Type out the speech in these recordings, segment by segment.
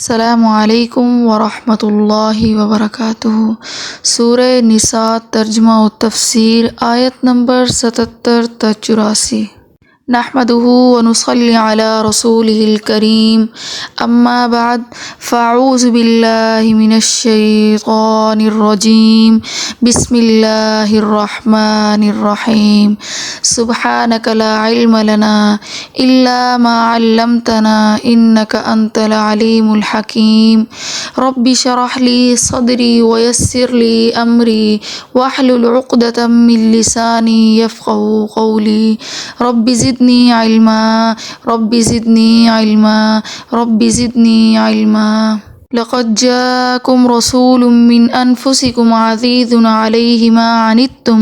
السلام علیکم ورحمۃ اللہ وبرکاتہ۔ سورہ نساء ترجمہ و تفسیر، آیت نمبر 77 تا 84۔ نحمده ونصلي على رسوله الكريم، اما بعد فاعوذ باللہ من الشیطان الرجیم، بسم اللہ الرحمن الرحیم۔ سبحانك لا علم لنا الا ما علمتنا انك انت العلیم الحکیم۔ رب اشرح لي صدری ویسر لي امری واحلل عقدۃ من لسانی یفقهوا قولی۔ رب زدنی علما رب زدنی علما رب زدنی علما۔ لقد جاءكم رسول من أنفسكم عزيز عليه ما عنتم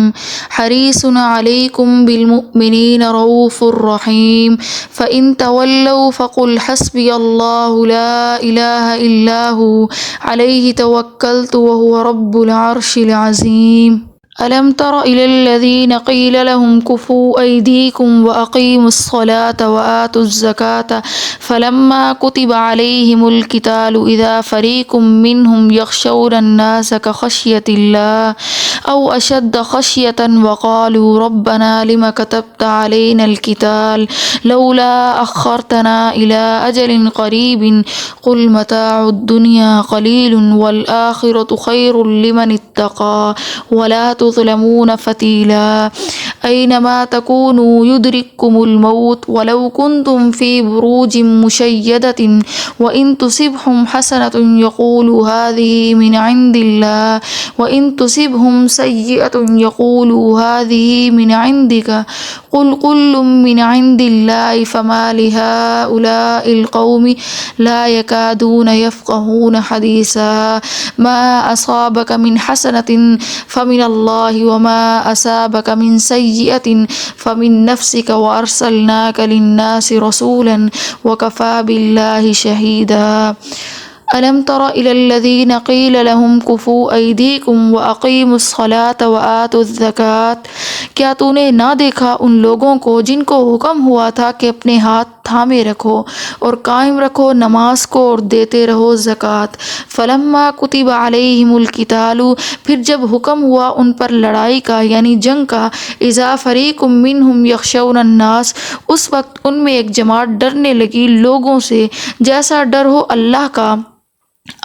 حريص عليكم بالمؤمنين رؤوف رحيم، فإن تولوا فقل حسبي الله لا إله إلا هو عليه توكلت وهو رب العرش العظيم۔ ألم تر إلى الذين قيل لهم كفوا أيديكم وأقيموا الصلاة وآتوا الزكاة فلما كتب عليهم القتال إذا فريق منهم يخشون الناس كخشية الله أو أشد خشية وقالوا ربنا لم كتبت علينا القتال لولا أخرتنا إلى أجل قريب قل متاع الدنيا قليل والآخرة خير لمن اتقى ولا تظلمون فتيلا أينما تكونوا يدرككم الموت ولو كنتم في بروج مشيدة وإن تصبهم حسنة يقولوا هذه من عند الله وإن تصبهم سيئة يقولوا هذه من عندك قل كل من عند الله فما لهؤلاء القوم لا يكادون يفقهون حديثا ما أصابك من حسنة فمن الله وما أصابك من سيئة فمن نفسك وأرسلناك للناس رسولا وكفى بالله شهيدا۔ ألم تر إلى الذين قيل لهم كفوا أيديكم وأقيموا الصلاة وآتوا الزكاة، کیا تو نے نہ دیکھا ان لوگوں کو جن کو حکم ہوا تھا کہ اپنے ہاتھ تھامے رکھو اور قائم رکھو نماز کو اور دیتے رہو زکوٰۃ۔ فلما كتب عليهم القتال، پھر جب حکم ہوا ان پر لڑائی کا یعنی جنگ کا، اذا فريق منهم يخشون الناس، اس وقت ان میں ایک جماعت ڈرنے لگی لوگوں سے جیسا ڈر ہو اللہ کا،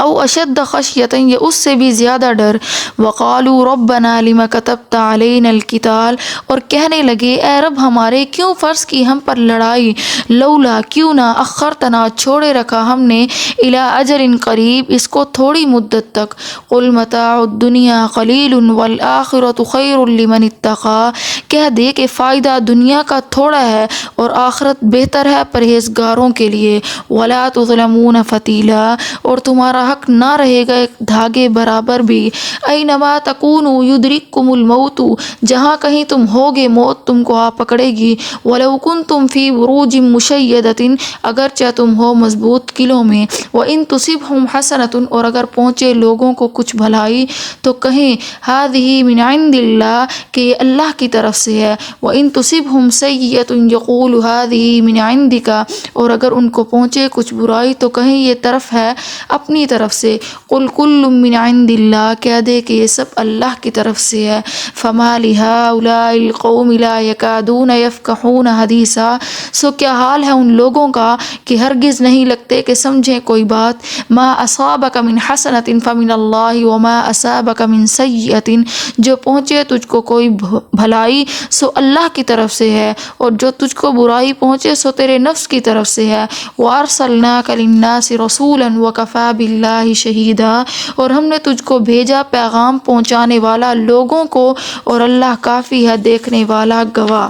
او اشد خشیۃ، یا اس سے بھی زیادہ ڈر، وقالوا ربنا لم كتبت علينا القتال، اور کہنے لگے اے رب ہمارے کیوں فرض کی ہم پر لڑائی، لولا کیوں نہ، اخرتنا چھوڑے رکھا ہم نے، الی اجل قریب اس کو تھوڑی مدت تک، قل متاع الدنیا قلیل والآخرۃ خیر لمن اتقى، کہہ دے کہ فائدہ دنیا کا تھوڑا ہے اور آخرت بہتر ہے پرہیزگاروں کے لیے، ولا تظلمون فتیلا، اور تمہارا حق نہ رہے گا ایک دھاگے برابر بھی، اینما تکونوا یدرککم الموت، جہاں کہیں تم ہوگے موت تم کو آ پکڑے گی، ولو کنتم فی بروج مشیدۃ، اگرچہ تم ہو مضبوط قلعوں میں، وان تصبہم حسنۃ، اور اگر پہنچے لوگوں کو کچھ بھلائی تو کہیں ہذہ من عند اللہ، کہ یہ اللہ کی طرف سے ہے، وان تصبہم سیئۃ یقولوا ہذہ من عندک، اور اگر ان کو پہنچے کچھ برائی تو کہیں یہ طرف ہے اپنی طرف سے، قل کل من عند اللہ، کہہ دے کہ یہ سب اللہ کی طرف سے ہے، فما لہؤلاء القوم لا یکادون یفقہون حدیثا، سو کیا حال ہے ان لوگوں کا کہ ہرگز نہیں لگتے کہ سمجھیں کوئی بات، ما اصابک من حسنۃ فمن اللہ وما اصابک من سیئۃ، جو پہنچے تجھ کو کوئی بھلائی سو اللہ کی طرف سے ہے، اور جو تجھ کو برائی پہنچے سو تیرے نفس کی طرف سے ہے، وارسلناک للناس رسولا وکفی باللہ شہیدا، اور ہم نے تجھ کو بھیجا پیغام پہنچانے والا لوگوں کو، اور اللہ کافی ہے دیکھنے والا گواہ۔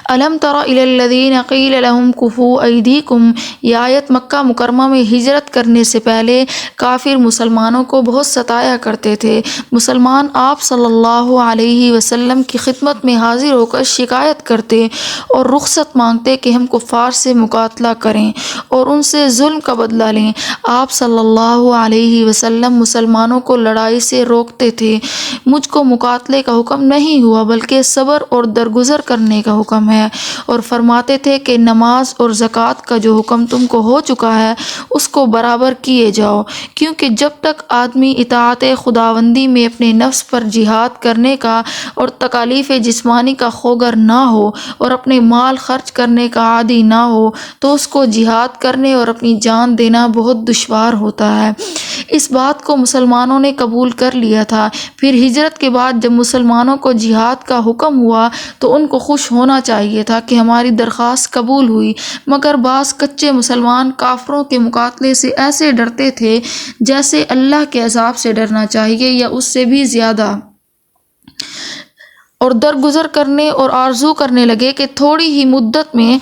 الم تر الی الذین قیل لهم کفوا ایدیکم، یہ آیت مکہ مکرمہ میں ہجرت کرنے سے پہلے کافر مسلمانوں کو بہت ستایا کرتے تھے۔ مسلمان آپ صلی اللہ علیہ وسلم کی خدمت میں حاضر ہو کر شکایت کرتے اور رخصت مانگتے کہ ہم کفار سے مقاتلہ کریں اور ان سے ظلم کا بدلہ لیں۔ آپ صلی اللہ علیہ وسلم مسلمانوں کو لڑائی سے روکتے تھے۔ مجھ کو مقاتلے کا حکم نہیں ہوا بلکہ صبر اور درگزر کرنے کا حکم حکم ہے، اور فرماتے تھے کہ نماز اور زکوٰۃ کا جو حکم تم کو ہو چکا ہے اس کو برابر کیے جاؤ، کیونکہ جب تک آدمی اطاعت خداوندی میں اپنے نفس پر جہاد کرنے کا اور تکالیف جسمانی کا خوگر نہ ہو اور اپنے مال خرچ کرنے کا عادی نہ ہو تو اس کو جہاد کرنے اور اپنی جان دینا بہت دشوار ہوتا ہے۔ اس بات کو مسلمانوں نے قبول کر لیا تھا۔ پھر ہجرت کے بعد جب مسلمانوں کو جہاد کا حکم ہوا تو ان کو خوش ہونا چاہیے تھا کہ ہماری درخواست قبول ہوئی، مگر بعض کچے مسلمان کافروں کے مقاتلے سے ایسے ڈرتے تھے جیسے اللہ کے عذاب سے ڈرنا چاہیے یا اس سے بھی زیادہ، اور درگزر کرنے اور آرزو کرنے لگے کہ تھوڑی ہی مدت میں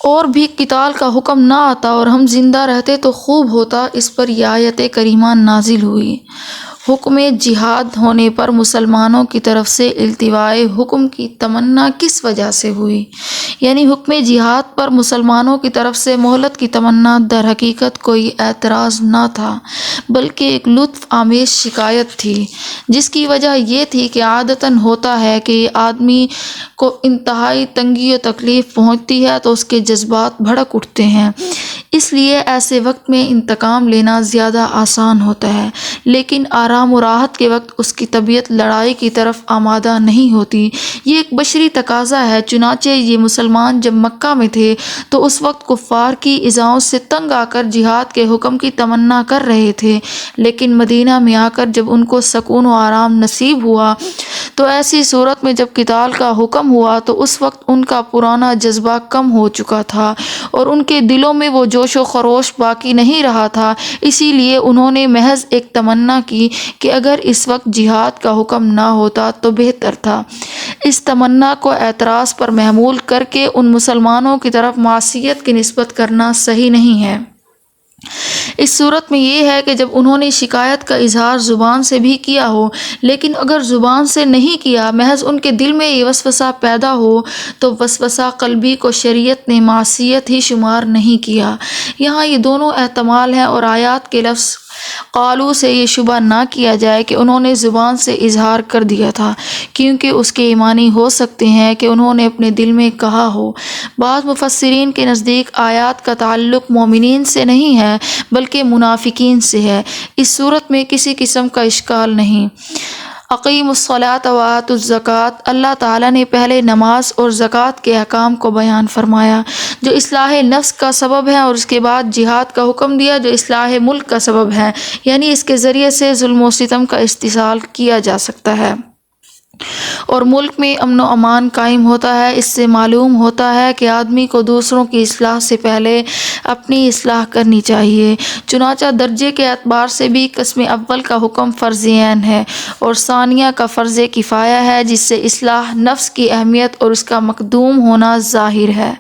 اور بھی قتال کا حکم نہ آتا اور ہم زندہ رہتے تو خوب ہوتا۔ اس پر یہ آیت کریمہ نازل ہوئی۔ حکم جہاد ہونے پر مسلمانوں کی طرف سے التوائے حکم کی تمنا کس وجہ سے ہوئی؟ یعنی حکم جہاد پر مسلمانوں کی طرف سے مہلت کی تمنا در حقیقت کوئی اعتراض نہ تھا، بلکہ ایک لطف آمیز شکایت تھی، جس کی وجہ یہ تھی کہ عادتاً ہوتا ہے کہ آدمی کو انتہائی تنگی و تکلیف پہنچتی ہے تو اس کے جذبات بھڑک اٹھتے ہیں، اس لیے ایسے وقت میں انتقام لینا زیادہ آسان ہوتا ہے، لیکن آرام و راحت کے وقت اس کی طبیعت لڑائی کی طرف آمادہ نہیں ہوتی۔ یہ ایک بشری تقاضا ہے۔ چنانچہ یہ مسلمان جب مکہ میں تھے تو اس وقت کفار کی ایذاؤں سے تنگ آ کر جہاد کے حکم کی تمنا کر رہے تھے، لیکن مدینہ میں آ کر جب ان کو سکون و آرام نصیب ہوا تو ایسی صورت میں جب قتال کا حکم ہوا تو اس وقت ان کا پرانا جذبہ کم ہو چکا تھا اور ان کے دلوں میں وہ جوش و خروش باقی نہیں رہا تھا۔ اسی لیے انہوں نے محض ایک تمنا کی کہ اگر اس وقت جہاد کا حکم نہ ہوتا تو بہتر تھا۔ اس تمنا کو اعتراض پر محمول کر کے ان مسلمانوں کی طرف معصیت کی نسبت کرنا صحیح نہیں ہے۔ اس صورت میں یہ ہے کہ جب انہوں نے شکایت کا اظہار زبان سے بھی کیا ہو، لیکن اگر زبان سے نہیں کیا، محض ان کے دل میں یہ وسوسہ پیدا ہو تو وسوسہ قلبی کو شریعت نے معصیت ہی شمار نہیں کیا۔ یہاں یہ دونوں احتمال ہیں اور آیات کے لفظ قالو سے یہ شبہ نہ کیا جائے کہ انہوں نے زبان سے اظہار کر دیا تھا، کیونکہ اس کے ایمانی ہو سکتے ہیں کہ انہوں نے اپنے دل میں کہا ہو۔ بعض مفسرین کے نزدیک آیات کا تعلق مومنین سے نہیں ہے بلکہ منافقین سے ہے۔ اس صورت میں کسی قسم کا اشکال نہیں۔ اقیموا الصلاۃ وآتوا الزکوٰۃ، اللہ تعالیٰ نے پہلے نماز اور زکوٰۃ کے احکام کو بیان فرمایا جو اصلاح نفس کا سبب ہے، اور اس کے بعد جہاد کا حکم دیا جو اصلاح ملک کا سبب ہے، یعنی اس کے ذریعے سے ظلم و ستم کا استحصال کیا جا سکتا ہے اور ملک میں امن و امان قائم ہوتا ہے۔ اس سے معلوم ہوتا ہے کہ آدمی کو دوسروں کی اصلاح سے پہلے اپنی اصلاح کرنی چاہیے۔ چنانچہ درجے کے اعتبار سے بھی قسم اول کا حکم فرض عین ہے اور ثانیہ کا فرض کفایہ ہے، جس سے اصلاح نفس کی اہمیت اور اس کا مقدوم ہونا ظاہر ہے۔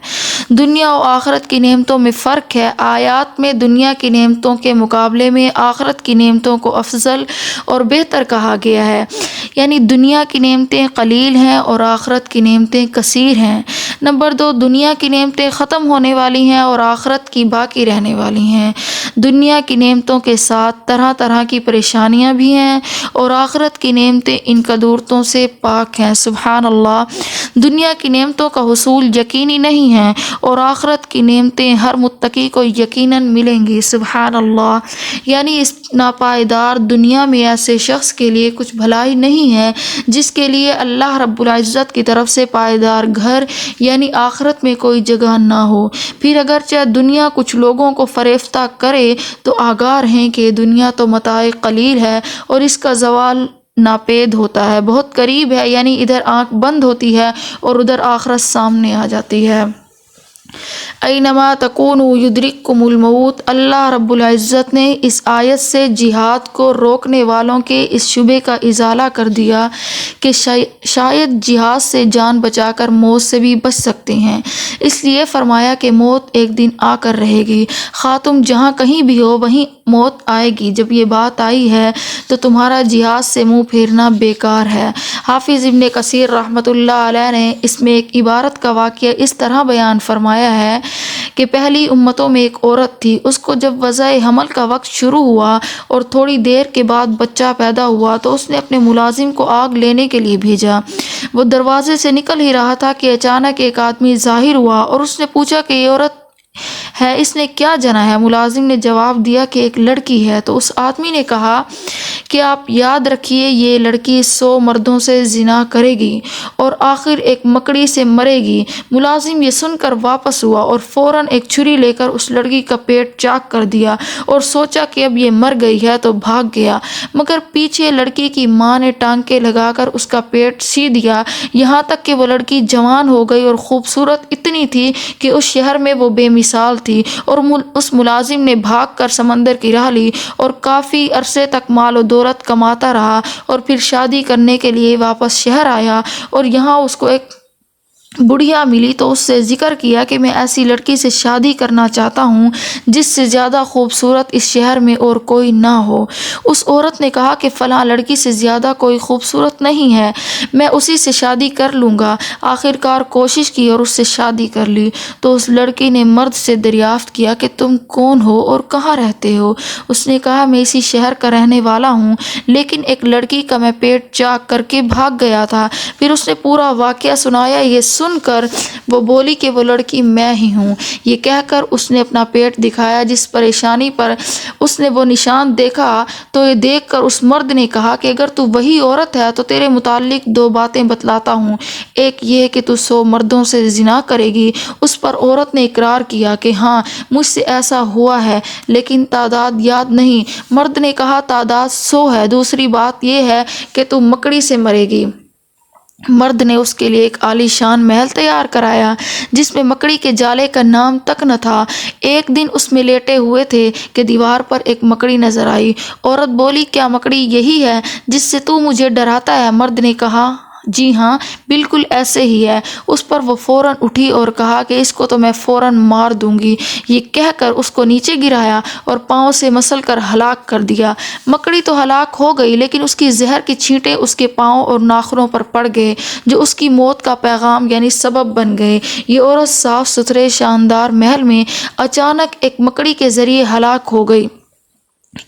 دنیا و آخرت کی نعمتوں میں فرق ہے۔ آیات میں دنیا کی نعمتوں کے مقابلے میں آخرت کی نعمتوں کو افضل اور بہتر کہا گیا ہے، یعنی دنیا کی نعمتیں قلیل ہیں اور آخرت کی نعمتیں کثیر ہیں۔ نمبر 2، دنیا کی نعمتیں ختم ہونے والی ہیں اور آخرت کی باقی رہنے والی ہیں۔ دنیا کی نعمتوں کے ساتھ طرح طرح کی پریشانیاں بھی ہیں اور آخرت کی نعمتیں ان قدورتوں سے پاک ہیں۔ سبحان اللہ۔ دنیا کی نعمتوں کا حصول یقینی نہیں ہے اور آخرت کی نعمتیں ہر متقی کو یقیناً ملیں گی۔ سبحان اللہ۔ یعنی اس ناپائیدار دنیا میں ایسے شخص کے لیے کچھ بھلائی نہیں ہے جس کے لیے اللہ رب العزت کی طرف سے پائیدار گھر یعنی آخرت میں کوئی جگہ نہ ہو۔ پھر اگرچہ دنیا کچھ لوگوں کو فریفتہ کرے تو آگاہ رہیں کہ دنیا تو متاع قلیل ہے اور اس کا زوال ناپید ہوتا ہے، بہت قریب ہے، یعنی ادھر آنکھ بند ہوتی ہے اور ادھر آخرت سامنے آ جاتی ہے۔ اینما تکونوا یدرککم الموت۔ اللہ رب العزت نے اس آیت سے جہاد کو روکنے والوں کے اس شبے کا ازالہ کر دیا کہ شاید جہاد سے جان بچا کر موت سے بھی بچ سکتے ہیں۔ اس لیے فرمایا کہ موت ایک دن آ کر رہے گی، خواہ تم جہاں کہیں بھی ہو وہیں موت آئے گی۔ جب یہ بات آئی ہے تو تمہارا جہاد سے منہ پھیرنا بیکار ہے۔ حافظ ابن کثیر رحمۃ اللہ علیہ نے اس میں ایک عبارت کا واقعہ اس طرح بیان فرمایا ہے کہ پہلی امتوں میں ایک عورت تھی، اس کو جب وضع حمل کا وقت شروع ہوا اور تھوڑی دیر کے بعد بچہ پیدا ہوا تو اس نے اپنے ملازم کو آگ لینے کے لیے بھیجا۔ وہ دروازے سے نکل ہی رہا تھا کہ اچانک ایک آدمی ظاہر ہوا اور اس نے پوچھا کہ یہ عورت ہے، اس نے کیا جنا ہے؟ ملازم نے جواب دیا کہ ایک لڑکی ہے۔ تو اس آدمی نے کہا کہ آپ یاد رکھیے، یہ لڑکی 100 مردوں سے زنا کرے گی اور آخر ایک مکڑی سے مرے گی۔ ملازم یہ سن کر واپس ہوا اور فوراً ایک چھری لے کر اس لڑکی کا پیٹ چاک کر دیا اور سوچا کہ اب یہ مر گئی ہے تو بھاگ گیا، مگر پیچھے لڑکی کی ماں نے ٹانکے لگا کر اس کا پیٹ سی دیا، یہاں تک کہ وہ لڑکی جوان ہو گئی اور خوبصورت اتنی تھی کہ اس شہر میں وہ بے مثال تھی۔ اور اس ملازم نے بھاگ کر سمندر کی راہ لی اور کافی عرصے تک مال و دولت کماتا رہا اور پھر شادی کرنے کے لیے واپس شہر آیا اور یہاں اس کو ایک بڑھیا ملی تو اس سے ذکر کیا کہ میں ایسی لڑکی سے شادی کرنا چاہتا ہوں جس سے زیادہ خوبصورت اس شہر میں اور کوئی نہ ہو۔ اس عورت نے کہا کہ فلاں لڑکی سے زیادہ کوئی خوبصورت نہیں ہے، میں اسی سے شادی کر لوں گا۔ آخر کار کوشش کی اور اس سے شادی کر لی۔ تو اس لڑکی نے مرد سے دریافت کیا کہ تم کون ہو اور کہاں رہتے ہو؟ اس نے کہا میں اسی شہر کا رہنے والا ہوں، لیکن ایک لڑکی کا میں پیٹ چاک کر کے بھاگ گیا تھا۔ پھر اس نے پورا واقعہ سنایا۔ یہ سن کر وہ بولی کہ وہ لڑکی میں ہی ہوں۔ یہ کہہ کر اس نے اپنا پیٹ دکھایا۔ جس پریشانی پر اس نے وہ نشان دیکھا تو یہ دیکھ کر اس مرد نے کہا کہ اگر تو وہی عورت ہے تو تیرے متعلق 2 باتیں بتلاتا ہوں، ایک یہ کہ تو 100 مردوں سے زنا کرے گی۔ اس پر عورت نے اقرار کیا کہ ہاں مجھ سے ایسا ہوا ہے، لیکن تعداد یاد نہیں۔ مرد نے کہا تعداد 100 ہے، دوسری بات یہ ہے کہ تو مکڑی سے مرے گی۔ مرد نے اس کے لیے ایک عالی شان محل تیار کرایا جس میں مکڑی کے جالے کا نام تک نہ تھا۔ ایک دن اس میں لیٹے ہوئے تھے کہ دیوار پر ایک مکڑی نظر آئی۔ عورت بولی کیا مکڑی یہی ہے جس سے تو مجھے ڈراتا ہے؟ مرد نے کہا جی ہاں بالکل ایسے ہی ہے۔ اس پر وہ فوراً اٹھی اور کہا کہ اس کو تو میں فوراً مار دوں گی۔ یہ کہہ کر اس کو نیچے گرایا اور پاؤں سے مسل کر ہلاک کر دیا۔ مکڑی تو ہلاک ہو گئی لیکن اس کی زہر کی چھینٹیں اس کے پاؤں اور ناخنوں پر پڑ گئے جو اس کی موت کا پیغام یعنی سبب بن گئے۔ یہ عورت صاف ستھرے شاندار محل میں اچانک ایک مکڑی کے ذریعے ہلاک ہو گئی۔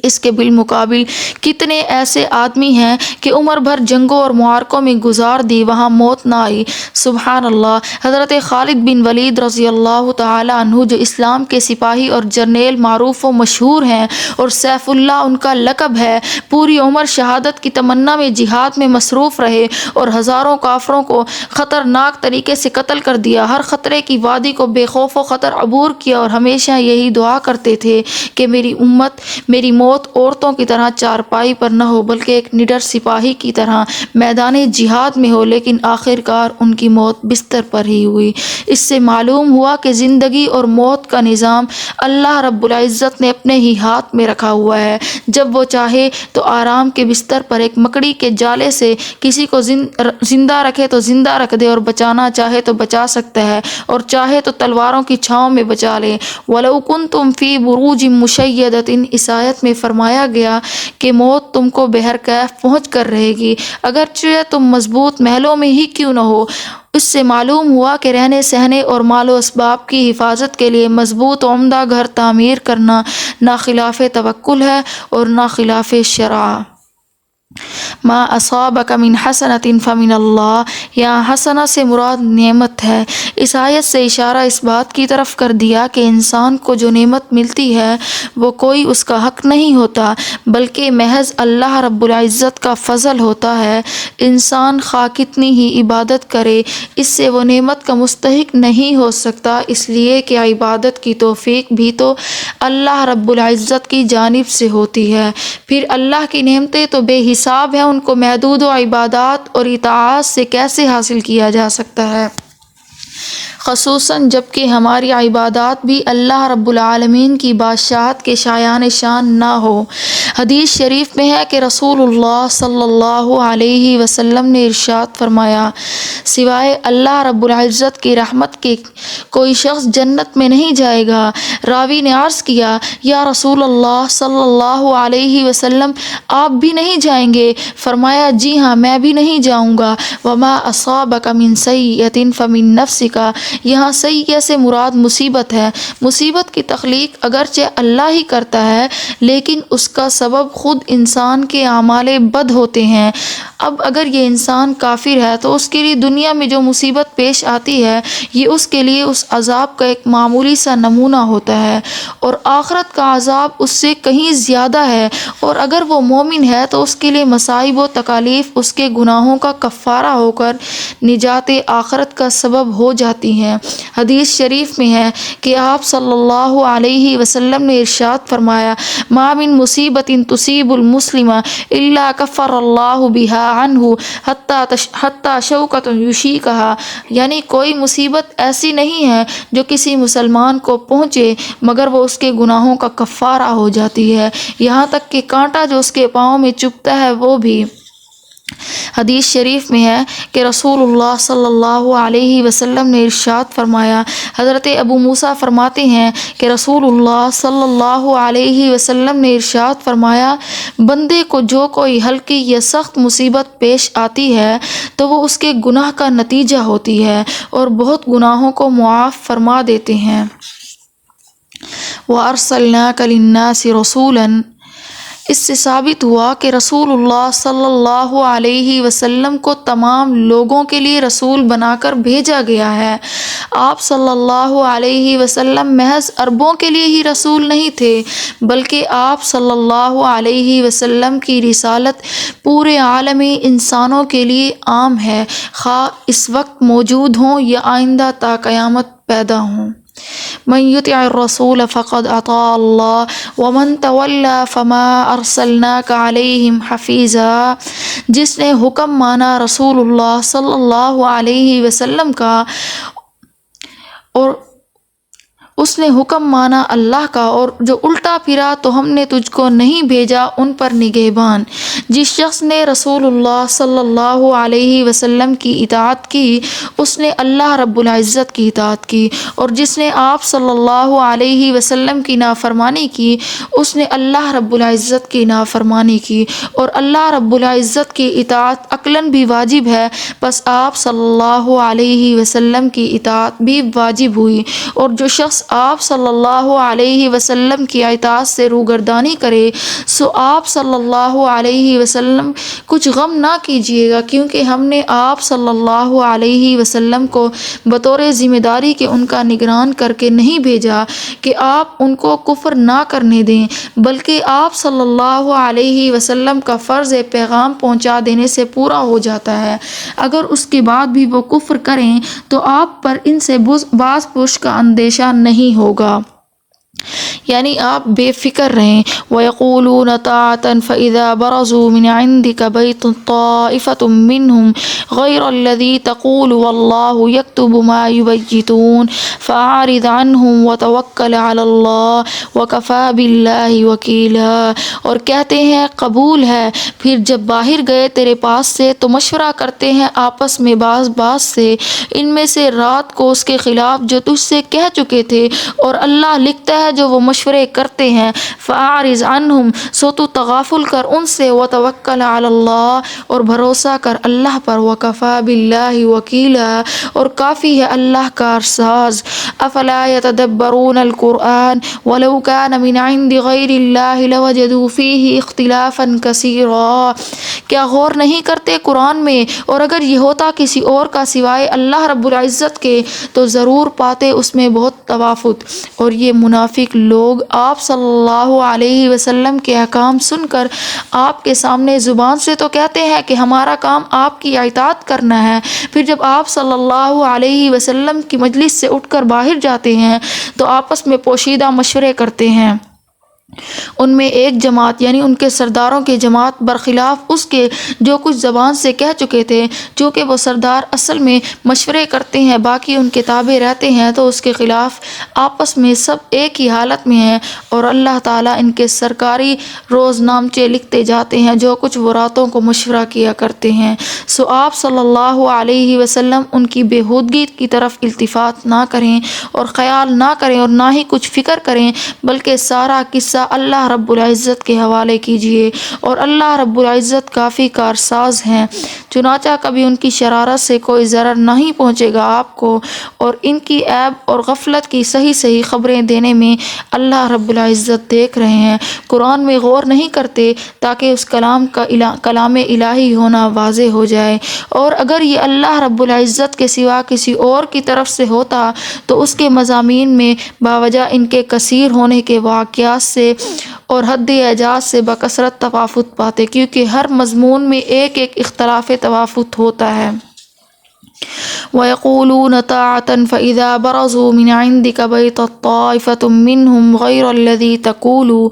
اس کے بالمقابل کتنے ایسے آدمی ہیں کہ عمر بھر جنگوں اور معرکوں میں گزار دی، وہاں موت نہ آئی۔ سبحان اللہ۔ حضرت خالد بن ولید رضی اللہ تعالی عنہ جو اسلام کے سپاہی اور جرنیل معروف و مشہور ہیں اور سیف اللہ ان کا لقب ہے، پوری عمر شہادت کی تمنا میں جہاد میں مصروف رہے اور ہزاروں کافروں کو خطرناک طریقے سے قتل کر دیا۔ ہر خطرے کی وادی کو بے خوف و خطر عبور کیا اور ہمیشہ یہی دعا کرتے تھے کہ میری موت عورتوں کی طرح چارپائی پر نہ ہو بلکہ ایک نڈر سپاہی کی طرح میدان جہاد میں ہو، لیکن آخر کار ان کی موت بستر پر ہی ہوئی۔ اس سے معلوم ہوا کہ زندگی اور موت کا نظام اللہ رب العزت نے اپنے ہی ہاتھ میں رکھا ہوا ہے۔ جب وہ چاہے تو آرام کے بستر پر ایک مکڑی کے جالے سے کسی کو زندہ رکھے تو زندہ رکھ دے اور بچانا چاہے تو بچا سکتا ہے اور چاہے تو تلواروں کی چھاؤں میں بچا لے۔ وَلَوْ كُنْتُمْ فِي بُرُوجٍ مُشَيَّدَةٍ، اس آیت میں فرمایا گیا کہ موت تم کو بہرکیف پہنچ کر رہے گی، اگرچہ تم مضبوط محلوں میں ہی کیوں نہ ہو۔ اس سے معلوم ہوا کہ رہنے سہنے اور مال و اسباب کی حفاظت کے لیے مضبوط عمدہ گھر تعمیر کرنا نہ خلاف توکل ہے اور نہ خلاف شرع۔ ما اصابک من حسنۃ فمن اللہ، یہاں حسنہ سے مراد نعمت ہے۔ اس آیت سے اشارہ اس بات کی طرف کر دیا کہ انسان کو جو نعمت ملتی ہے وہ کوئی اس کا حق نہیں ہوتا بلکہ محض اللہ رب العزت کا فضل ہوتا ہے۔ انسان خواہ کتنی ہی عبادت کرے اس سے وہ نعمت کا مستحق نہیں ہو سکتا، اس لیے کہ عبادت کی توفیق بھی تو اللہ رب العزت کی جانب سے ہوتی ہے۔ پھر اللہ کی نعمتیں تو بے حساب ہیں، ان کو محدود و عبادات اور اطاعت سے کیسے حاصل کیا جا سکتا ہے، خصوصاً جب کہ ہماری عبادات بھی اللہ رب العالمین کی بادشاہت کے شایان شان نہ ہو۔ حدیث شریف میں ہے کہ رسول اللہ صلی اللہ علیہ وسلم نے ارشاد فرمایا سوائے اللہ رب العزت کی رحمت کے کوئی شخص جنت میں نہیں جائے گا۔ راوی نے عرض کیا یا رسول اللہ صلی اللہ علیہ وسلم آپ بھی نہیں جائیں گے؟ فرمایا جی ہاں میں بھی نہیں جاؤں گا۔ وما اصابک من سیئۃ فمن نفسک کا یہاں سیئہ سے مراد مصیبت ہے۔ مصیبت کی تخلیق اگرچہ اللہ ہی کرتا ہے لیکن اس کا سبب خود انسان کے اعمال بد ہوتے ہیں۔ اب اگر یہ انسان کافر ہے تو اس کے لیے دنیا میں جو مصیبت پیش آتی ہے یہ اس کے لیے اس عذاب کا ایک معمولی سا نمونہ ہوتا ہے، اور آخرت کا عذاب اس سے کہیں زیادہ ہے، اور اگر وہ مومن ہے تو اس کے لیے مصائب و تکالیف اس کے گناہوں کا کفارہ ہو کر نجات آخرت کا سبب ہو جاتی ہیں۔ حدیث شریف میں ہے کہ آپ صلی اللہ علیہ وسلم نے ارشاد فرمایا، ما من مصیبت تصیب المسلم الا کفر اللہ بہا عنہ حتی شوکۃ یشیکہا، یعنی کوئی مصیبت ایسی نہیں ہے جو کسی مسلمان کو پہنچے مگر وہ اس کے گناہوں کا کفارہ ہو جاتی ہے، یہاں تک کہ کانٹا جو اس کے پاؤں میں چبھتا ہے وہ بھی۔ حدیث شریف میں ہے کہ رسول اللہ صلی اللہ علیہ وسلم نے ارشاد فرمایا، حضرت ابو موسیٰ فرماتے ہیں کہ رسول اللہ صلی اللہ علیہ وسلم نے ارشاد فرمایا، بندے کو جو کوئی ہلکی یا سخت مصیبت پیش آتی ہے تو وہ اس کے گناہ کا نتیجہ ہوتی ہے اور بہت گناہوں کو معاف فرما دیتے ہیں۔ وَأَرْسَلْنَاكَ لِلنَّاسِ رَسُولًا، اس سے ثابت ہوا کہ رسول اللہ صلی اللہ علیہ وسلم کو تمام لوگوں کے لیے رسول بنا کر بھیجا گیا ہے۔ آپ صلی اللہ علیہ وسلم محض عربوں کے لیے ہی رسول نہیں تھے بلکہ آپ صلی اللہ علیہ وسلم کی رسالت پورے عالم انسانوں کے لیے عام ہے، خواہ اس وقت موجود ہوں یا آئندہ تا قیامت پیدا ہوں۔ من یطع الرسول فقد اطاع اللہ ومن تولی فما ارسلناک علیہم حفیظا، جس نے حکم مانا رسول اللہ صلی اللہ علیہ وسلم کا اور اس نے حکم مانا اللہ کا، اور جو الٹا پھرا تو ہم نے تجھ کو نہیں بھیجا ان پر نگہبان۔ جس شخص نے رسول اللہ صلی اللہ علیہ وسلم کی اطاعت کی اس نے اللہ رب العزت کی اطاعت کی، اور جس نے آپ صلی اللہ علیہ وسلم کی نافرمانی کی اس نے اللہ رب العزت کی نافرمانی کی، اور اللہ رب العزت کی اطاعت عقلاً بھی واجب ہے، بس آپ صلی اللہ علیہ وسلم کی اطاعت بھی واجب ہوئی۔ اور جو شخص آپ صلی اللہ علیہ وسلم کی اطاعت سے روگردانی کرے سو آپ صلی اللہ علیہ وسلم کچھ غم نہ کیجیے گا، کیونکہ ہم نے آپ صلی اللہ علیہ وسلم کو بطور ذمہ داری کے ان کا نگران کر کے نہیں بھیجا کہ آپ ان کو کفر نہ کرنے دیں، بلکہ آپ صلی اللہ علیہ وسلم کا فرض پیغام پہنچا دینے سے پورا ہو جاتا ہے۔ اگر اس کے بعد بھی وہ کفر کریں تو آپ پر ان سے باز پرس کا اندیشہ نہیں ہوگا، یعنی آپ بے فکر رہیں۔ وَيَقُولُونَ طَاعَةً فَإِذَا بَرَزُوا مِنْ عِنْدِكَ بَيْتٌ طَائِفَةٌ مِّنْهُمْ غَيْرَ الَّذِي تَقُولُ وَاللَّهُ يَكْتُبُ مَا يُبَيِّتُونَ فَأَعْرِضْ عَنْهُمْ وَتَوَكَّلْ عَلَى اللَّهِ وَكَفَى بِاللَّهِ وَكِيلًا، اور کہتے ہیں قبول ہے، پھر جب باہر گئے تیرے پاس سے تو مشورہ کرتے ہیں آپس میں باز سے، ان میں سے رات کو اس کے خلاف جو تجھ سے کہہ چکے تھے، اور اللہ لکھتا ہے جو وہ مشورے کرتے ہیں۔ فَأَعْرِضْ عَنْهُمْ، سو تو تغافل کر ان سے، وَتَوَكَّلْ عَلَى اللَّهِ، اور بھروسہ کر اللہ پر، وَكَفَى بِاللَّهِ وَكِيلًا، اور کافی ہے اللہ کارساز۔ أَفَلَا يَتَدَبَّرُونَ الْقُرْآنَ وَلَوْ كَانَ مِنْ عِنْدِ غَيْرِ اللَّهِ لَوَجَدُوا فِيهِ اخْتِلَافًا كَثِيرًا، کیا غور نہیں کرتے قرآن میں، اور اگر یہ ہوتا کسی اور کا سوائے اللہ رب العزت کے تو ضرور پاتے اس میں بہت تفاوت۔ اور یہ منافق لوگ آپ صلی اللہ علیہ وسلم کے احکام سن کر آپ کے سامنے زبان سے تو کہتے ہیں کہ ہمارا کام آپ کی اطاعت کرنا ہے، پھر جب آپ صلی اللہ علیہ وسلم کی مجلس سے اٹھ کر باہر جاتے ہیں تو آپس میں پوشیدہ مشورے کرتے ہیں۔ ان میں ایک جماعت یعنی ان کے سرداروں کی جماعت برخلاف اس کے جو کچھ زبان سے کہہ چکے تھے، چونکہ وہ سردار اصل میں مشورے کرتے ہیں باقی ان کے تابع رہتے ہیں تو اس کے خلاف آپس میں سب ایک ہی حالت میں ہیں، اور اللہ تعالیٰ ان کے سرکاری روز نامچے لکھتے جاتے ہیں جو کچھ وہ راتوں کو مشورہ کیا کرتے ہیں۔ سو آپ صلی اللہ علیہ وسلم ان کی بےہودگی کی طرف التفات نہ کریں اور خیال نہ کریں اور نہ ہی کچھ فکر کریں، بلکہ سارا قصہ حصہ اللہ رب العزت کے حوالے کیجیے، اور اللہ رب العزت کافی کارساز ہیں۔ چنانچہ کبھی ان کی شرارت سے کوئی ضرر نہیں پہنچے گا آپ کو، اور ان کی عیب اور غفلت کی صحیح صحیح خبریں دینے میں اللہ رب العزت دیکھ رہے ہیں۔ قرآن میں غور نہیں کرتے تاکہ اس کلام کا کلام الہی ہونا واضح ہو جائے، اور اگر یہ اللہ رب العزت کے سوا کسی اور کی طرف سے ہوتا تو اس کے مضامین میں باوجہ ان کے کثیر ہونے کے واقعات سے اور حد اعجاز سے بکثرت تفاوت پاتے، کیونکہ ہر مضمون میں ایک اختلاف تفاوت ہوتا ہے۔ وَيَقُولُونَ طَاعَةً فَإِذَا بَرَزُوا مِنْ عِنْدِكَ بَيْضَتْ طَائِفَةٌ مِّنْهُمْ غَيْرَ الَّذِي تَقُولُ۔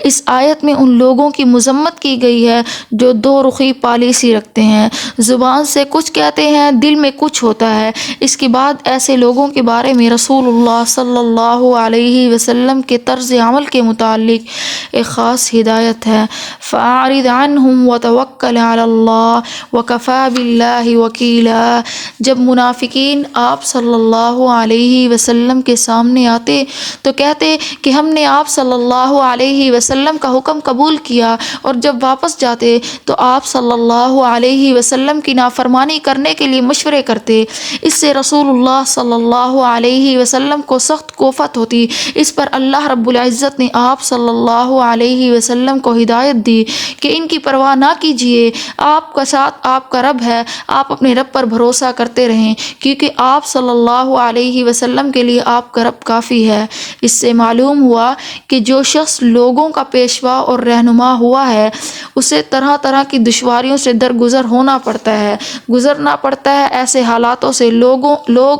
اس آیت میں ان لوگوں کی مذمت کی گئی ہے جو دو رخی پالیسی رکھتے ہیں، زبان سے کچھ کہتے ہیں، دل میں کچھ ہوتا ہے۔ اس کے بعد ایسے لوگوں کے بارے میں رسول اللہ صلی اللہ علیہ وسلم کے طرز عمل کے متعلق ایک خاص ہدایت ہے۔ فَأَعْرِضْ عَنْهُمْ وَتَوَكَّلْ عَلَى اللَّهِ وَكَفَى بِاللَّهِ وَكِيلًا۔ جب منافقین آپ صلی اللہ علیہ وسلم کے سامنے آتے تو کہتے کہ ہم نے آپ صلی اللہ علیہ وسلم کا حکم قبول کیا، اور جب واپس جاتے تو آپ صلی اللہ علیہ وسلم کی نافرمانی کرنے کے لیے مشورے کرتے۔ اس سے رسول اللہ صلی اللہ علیہ وسلم کو سخت کوفت ہوتی۔ اس پر اللہ رب العزت نے آپ صلی اللہ علیہ وسلم کو ہدایت دی کہ ان کی پرواہ نہ کیجیے، آپ کا ساتھ آپ کا رب ہے، آپ اپنے رب پر بھروسہ کرتے رہیں، کیونکہ آپ صلی اللہ علیہ وسلم کے لیے آپ کا رب کافی ہے۔ اس سے معلوم ہوا کہ جو شخص لوگوں کا پیشوا اور رہنما ہوا ہے اسے طرح طرح کی دشواریوں سے درگزر ہونا پڑتا ہے، گزرنا پڑتا ہے۔ ایسے حالاتوں سے لوگ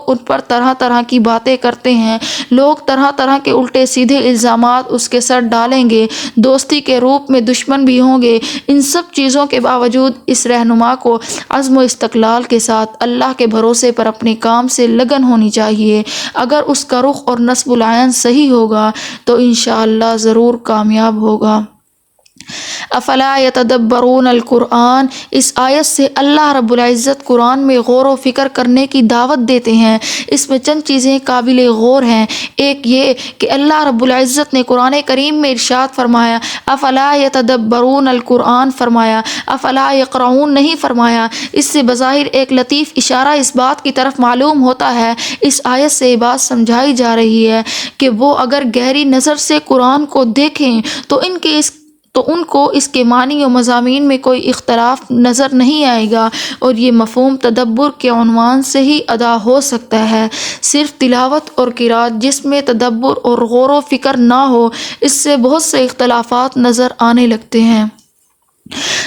ان پر طرح طرح کی باتیں کرتے ہیں، لوگ طرح طرح کے الٹے سیدھے الزامات اس کے سر ڈالیں گے، دوستی کے روپ میں دشمن بھی ہوں گے۔ ان سب چیزوں کے باوجود اس رہنما کو عزم و استقلال کے ساتھ اللہ کے بھروسے پر اپنے کام سے لگن ہونی چاہیے۔ اگر اس کا رخ اور نصب العین صحیح ہوگا تو انشاءاللہ ضرور کامیاب ہوگا۔ افلا یتدبرون القرآن۔ اس آیت سے اللہ رب العزت قرآن میں غور و فکر کرنے کی دعوت دیتے ہیں۔ اس میں چند چیزیں قابل غور ہیں۔ ایک یہ کہ اللہ رب العزت نے قرآن کریم میں ارشاد فرمایا افلا یتدبرون القرآن فرمایا، افلا یقرؤون نہیں فرمایا۔ اس سے بظاہر ایک لطیف اشارہ اس بات کی طرف معلوم ہوتا ہے، اس آیت سے یہ بات سمجھائی جا رہی ہے کہ وہ اگر گہری نظر سے قرآن کو دیکھیں تو ان کو اس کے معنی و مضامین میں کوئی اختلاف نظر نہیں آئے گا، اور یہ مفہوم تدبر کے عنوان سے ہی ادا ہو سکتا ہے۔ صرف تلاوت اور قرات جس میں تدبر اور غور و فکر نہ ہو، اس سے بہت سے اختلافات نظر آنے لگتے ہیں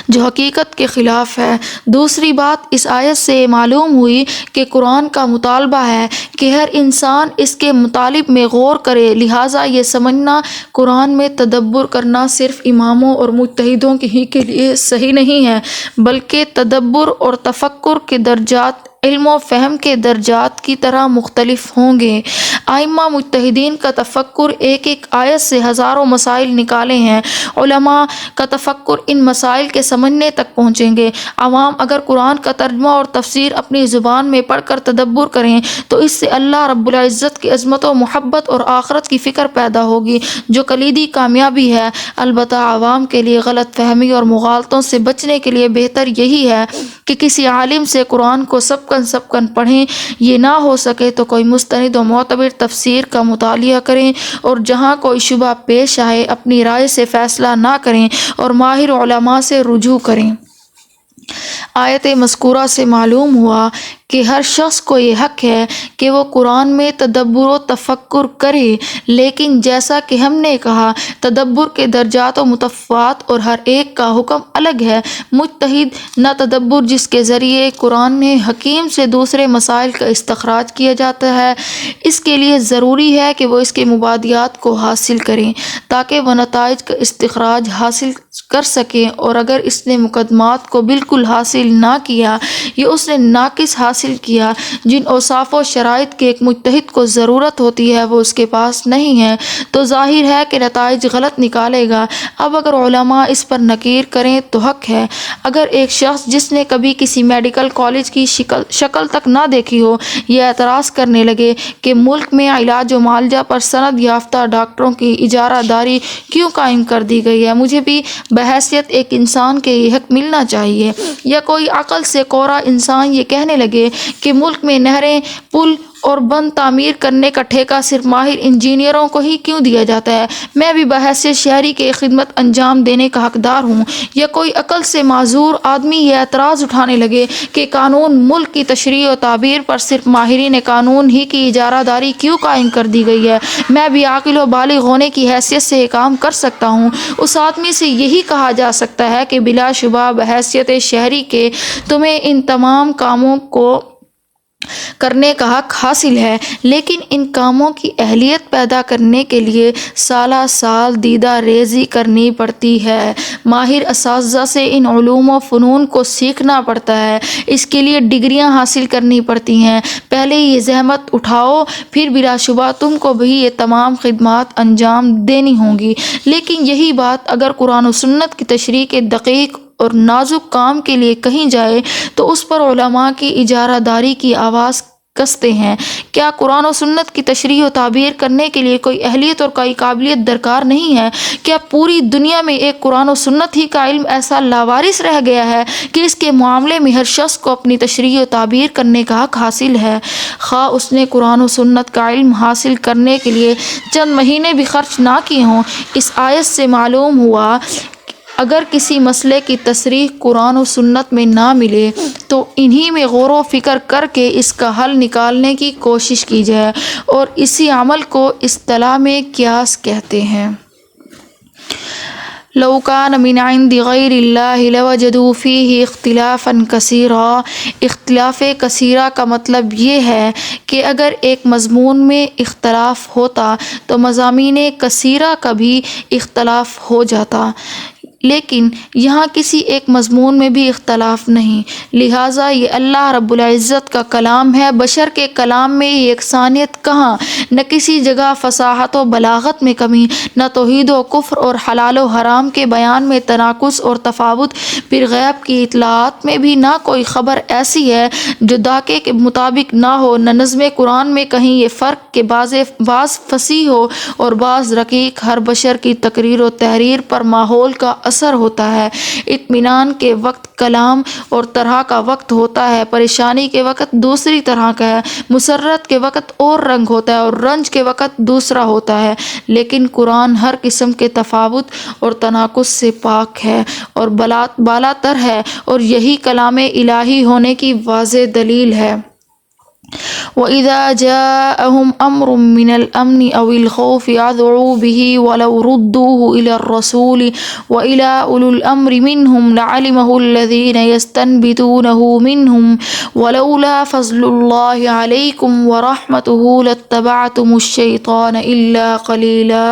جو حقیقت کے خلاف ہے۔ دوسری بات اس آیت سے معلوم ہوئی کہ قرآن کا مطالبہ ہے کہ ہر انسان اس کے مطالب میں غور کرے، لہٰذا یہ سمجھنا قرآن میں تدبر کرنا صرف اماموں اور مجتہدوں ہی کے لیے صحیح نہیں ہے، بلکہ تدبر اور تفکر کے درجات علم و فہم کے درجات کی طرح مختلف ہوں گے۔ ائمہ مجتہدین کا تفکر ایک ایک آیت سے ہزاروں مسائل نکالے ہیں، علماء کا تفکر ان مسائل کے سمجھنے تک پہنچیں گے۔ عوام اگر قرآن کا ترجمہ اور تفسیر اپنی زبان میں پڑھ کر تدبر کریں تو اس سے اللہ رب العزت کی عظمت و محبت اور آخرت کی فکر پیدا ہوگی، جو کلیدی کامیابی ہے۔ البتہ عوام کے لیے غلط فہمی اور مغالطوں سے بچنے کے لیے بہتر یہی ہے کہ کسی عالم سے قرآن کو سب کن پڑھیں، یہ نہ ہو سکے تو کوئی مستند و معتبر تفسیر کا مطالعہ کریں، اور جہاں کوئی شبہ پیش آئے اپنی رائے سے فیصلہ نہ کریں اور ماہر علماء سے رجوع کریں۔ آیت مذکورہ سے معلوم ہوا کہ ہر شخص کو یہ حق ہے کہ وہ قرآن میں تدبر و تفکر کرے، لیکن جیسا کہ ہم نے کہا تدبر کے درجات و متفاوت اور ہر ایک کا حکم الگ ہے۔ مجتہد نہ تدبر جس کے ذریعے قرآن حکیم سے دوسرے مسائل کا استخراج کیا جاتا ہے، اس کے لیے ضروری ہے کہ وہ اس کے مبادیات کو حاصل کریں تاکہ وہ نتائج کا استخراج حاصل کر سکیں، اور اگر اس نے مقدمات کو بالکل حاصل نہ کیا یا اس نے ناقص حاصل حاصل کیا، جن اوصاف و شرائط کے ایک مجتہد کو ضرورت ہوتی ہے وہ اس کے پاس نہیں ہے، تو ظاہر ہے کہ نتائج غلط نکالے گا۔ اب اگر علماء اس پر نکیر کریں تو حق ہے۔ اگر ایک شخص جس نے کبھی کسی میڈیکل کالج کی شکل تک نہ دیکھی ہو، یہ اعتراض کرنے لگے کہ ملک میں علاج و معالجہ پر سند یافتہ ڈاکٹروں کی اجارہ داری کیوں قائم کر دی گئی ہے، مجھے بھی بحیثیت ایک انسان کے یہ حق ملنا چاہیے، یا کوئی عقل سے کورا انسان یہ کہنے لگے کہ ملک میں نہریں، پل اور بند تعمیر کرنے کا ٹھیکہ صرف ماہر انجینئروں کو ہی کیوں دیا جاتا ہے، میں بھی بحیثیت شہری کے خدمت انجام دینے کا حقدار ہوں، یا کوئی عقل سے معذور آدمی یہ اعتراض اٹھانے لگے کہ قانون ملک کی تشریح و تعبیر پر صرف ماہرین قانون ہی کی اجارہ داری کیوں قائم کر دی گئی ہے، میں بھی عاقل و بالغ ہونے کی حیثیت سے یہ کام کر سکتا ہوں۔ اس آدمی سے یہی کہا جا سکتا ہے کہ بلا شبہ بحیثیت شہری کے تمہیں ان تمام کاموں کو کرنے کا حق حاصل ہے، لیکن ان کاموں کی اہلیت پیدا کرنے کے لیے سالہ سال دیدہ ریزی کرنی پڑتی ہے، ماہر اساتذہ سے ان علوم و فنون کو سیکھنا پڑتا ہے، اس کے لیے ڈگریاں حاصل کرنی پڑتی ہیں، پہلے یہ زحمت اٹھاؤ، پھر بلا شبہ تم کو بھی یہ تمام خدمات انجام دینی ہوں گی۔ لیکن یہی بات اگر قرآن و سنت کی تشریح کے دقیق اور نازک کام کے لیے کہیں جائے تو اس پر علماء کی اجارہ داری کی آواز کستے ہیں۔ کیا قرآن و سنت کی تشریح و تعبیر کرنے کے لیے کوئی اہلیت اور کوئی قابلیت درکار نہیں ہے؟ کیا پوری دنیا میں ایک قرآن و سنت ہی کا علم ایسا لاوارث رہ گیا ہے کہ اس کے معاملے میں ہر شخص کو اپنی تشریح و تعبیر کرنے کا حق حاصل ہے، خواہ اس نے قرآن و سنت کا علم حاصل کرنے کے لیے چند مہینے بھی خرچ نہ کیے ہوں؟ اس آیت سے معلوم ہوا اگر کسی مسئلے کی تصریح قرآن و سنت میں نہ ملے تو انہی میں غور و فکر کر کے اس کا حل نکالنے کی کوشش کی جائے، اور اسی عمل کو اصطلاح میں قیاس کہتے ہیں۔ لو کان من عند غیر اللہ لوجدوا فیہ اختلافا کثیرا۔ اختلاف کثیرہ کا مطلب یہ ہے کہ اگر ایک مضمون میں اختلاف ہوتا تو مضامین کثیرہ کا بھی اختلاف ہو جاتا، لیکن یہاں کسی ایک مضمون میں بھی اختلاف نہیں، لہٰذا یہ اللہ رب العزت کا کلام ہے، بشر کے کلام میں یہ یکسانیت کہاں، نہ کسی جگہ فصاحت و بلاغت میں کمی، نہ توحید و کفر اور حلال و حرام کے بیان میں تناقض اور تفاوت، پھر غیب کی اطلاعات میں بھی نہ کوئی خبر ایسی ہے جو دھاکے کے مطابق نہ ہو، نہ نظم قرآن میں کہیں یہ فرق کہ بعض فصیح ہو اور بعض رقیق، ہر بشر کی تقریر و تحریر پر ماحول کا اثر ہوتا ہے، اطمینان کے وقت کلام اور طرح کا وقت ہوتا ہے، پریشانی کے وقت دوسری طرح کا ہے، مسرت کے وقت اور رنگ ہوتا ہے اور رنج کے وقت دوسرا ہوتا ہے، لیکن قرآن ہر قسم کے تفاوت اور تناقض سے پاک ہے اور بالا تر ہے، اور یہی کلام الہی ہونے کی واضح دلیل ہے۔ وَإِذَا جَاءَهُمْ أَمْرٌ مِّنَ الْأَمْنِ أَوِ الْخَوْفِ أَذَاعُوا بِهِ وَلَوْ رُدُّوهُ إِلَى الرَّسُولِ وَإِلَى أُولِي الْأَمْرِ مِنْهُمْ لَعَلِمَهُ الَّذِينَ يَسْتَنبِطُونَهُ مِنْهُمْ وَلَوْلَا فَضْلُ اللَّهِ عَلَيْكُمْ وَرَحْمَتُهُ لَاتَّبَعْتُمُ الشَّيْطَانَ إِلَّا قَلِيلًا۔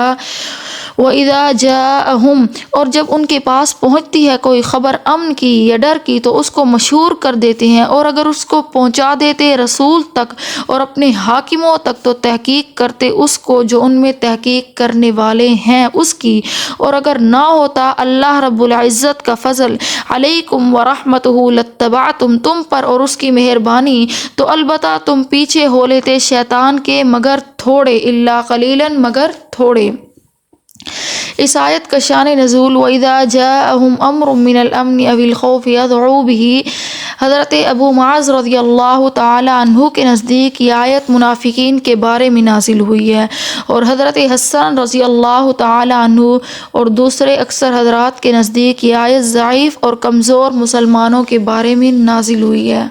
وَإِذَا جَاءَهُمْ، اور جب ان کے پاس پہنچتی ہے کوئی خبر امن کی یا ڈر کی تو اس کو مشہور کر دیتے ہیں، اور اگر اس کو پہنچا دیتے رسول تک اور اپنے حاکموں تک تو تحقیق کرتے اس کو جو ان میں تحقیق کرنے والے ہیں اس کی، اور اگر نہ ہوتا اللہ رب العزت کا فضل علیکم ورحمتہ لاتبعتم، تم پر اور اس کی مہربانی، تو البتہ تم پیچھے ہو لیتے شیطان کے مگر تھوڑے، الا قلیلا مگر تھوڑے۔ اس آیت کا شان نزول وَإِذَا جَاءَهُمْ أَمْرٌ مِّنَ الْأَمْنِ أَوِ الْخَوْفِ أَذَاعُوا بِهِ۔ حضرت ابو معاذ رضی اللہ تعالی عنہ کے نزدیک یہ آیت منافقین کے بارے میں نازل ہوئی ہے، اور حضرت حسن رضی اللہ تعالی عنہ اور دوسرے اکثر حضرات کے نزدیک یہ آیت ضعیف اور کمزور مسلمانوں کے بارے میں نازل ہوئی ہے۔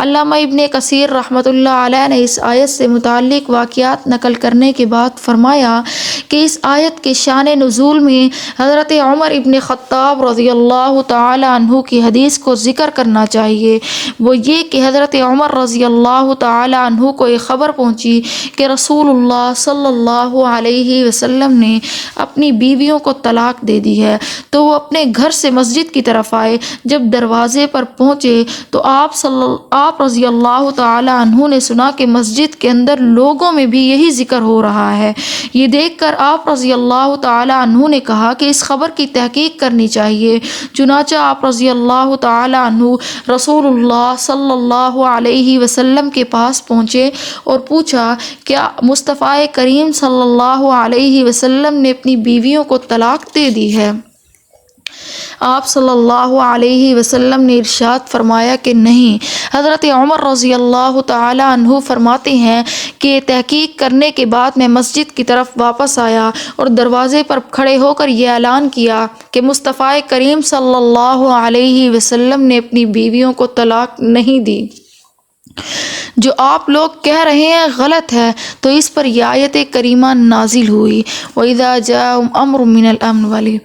علامہ ابن کثیر رحمۃ اللہ علیہ نے اس آیت سے متعلق واقعات نقل کرنے کے بعد فرمایا کہ اس آیت کے شان نزول نزول میں حضرت عمر ابن خطاب رضی اللہ تعالی عنہ کی حدیث کو ذکر کرنا چاہیے۔ وہ یہ کہ حضرت عمر رضی اللہ تعالی عنہ کو ایک خبر پہنچی کہ رسول اللہ صلی اللہ علیہ وسلم نے اپنی بیویوں کو طلاق دے دی ہے، تو وہ اپنے گھر سے مسجد کی طرف آئے۔ جب دروازے پر پہنچے تو آپ رضی اللہ تعالی عنہ نے سنا کہ مسجد کے اندر لوگوں میں بھی یہی ذکر ہو رہا ہے۔ یہ دیکھ کر آپ رضی اللہ تعالی عنہ نے کہا کہ اس خبر کی تحقیق کرنی چاہیے۔ چنانچہ آپ رضی اللہ تعالی عنہ رسول اللہ صلی اللہ علیہ وسلم کے پاس پہنچے اور پوچھا، کیا مصطفیٰ کریم صلی اللہ علیہ وسلم نے اپنی بیویوں کو طلاق دے دی ہے؟ آپ صلی اللہ علیہ وسلم نے ارشاد فرمایا کہ نہیں۔ حضرت عمر رضی اللہ تعالی عنہ فرماتے ہیں کہ تحقیق کرنے کے بعد میں مسجد کی طرف واپس آیا اور دروازے پر کھڑے ہو کر یہ اعلان کیا کہ مصطفیٰ کریم صلی اللہ علیہ وسلم نے اپنی بیویوں کو طلاق نہیں دی۔ جو آپ لوگ کہہ رہے ہیں غلط ہے، تو اس پر یہ آیت کریمہ نازل ہوئی، وَإِذَا جَاءَهُمْ أَمْرٌ مِّنَ الْأَمْنِ والی۔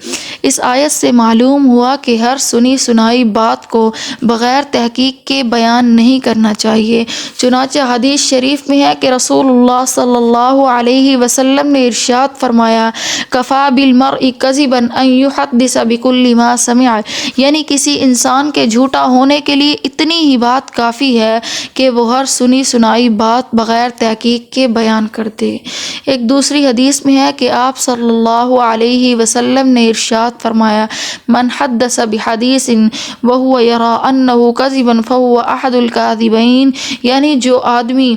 اس آیت سے معلوم ہوا کہ ہر سنی سنائی بات کو بغیر تحقیق کے بیان نہیں کرنا چاہیے۔ چنانچہ حدیث شریف میں ہے کہ رسول اللہ صلی اللہ علیہ وسلم نے ارشاد فرمایا، کفا بالمرء کذبا ان یحدث بکل ما سمع، یعنی کسی انسان کے جھوٹا ہونے کے لیے اتنی ہی بات کافی ہے کہ وہ ہر سنی سنائی بات بغیر تحقیق کے بیان کر دے۔ ایک دوسری حدیث میں ہے کہ آپ صلی اللہ علیہ وسلم نے ارشاد فرمایا، من حدث بحدیث وهو يرى انه كذبا فهو احد الكاذبین، یعنی جو آدمی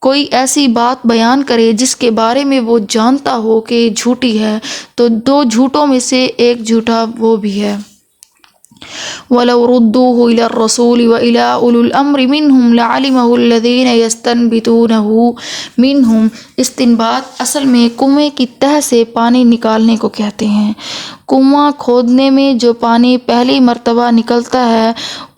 کوئی ایسی بات بیان کرے جس کے بارے میں وہ جانتا ہو کہ جھوٹی ہے، تو دو جھوٹوں میں سے ایک جھوٹا وہ بھی ہے۔ وَلَوْ رُدُّوهُ إِلَى الرَّسُولِ وَإِلَى أُولِي الْأَمْرِ مِنْهُمْ لَعَلِمَهُ الَّذِينَ يَسْتَنبِطُونَهُ مِنْهُمْ۔ استنباط اصل میں کنویں کی تہ سے پانی نکالنے کو کہتے ہیں۔ کنواں کھودنے میں جو پانی پہلی مرتبہ نکلتا ہے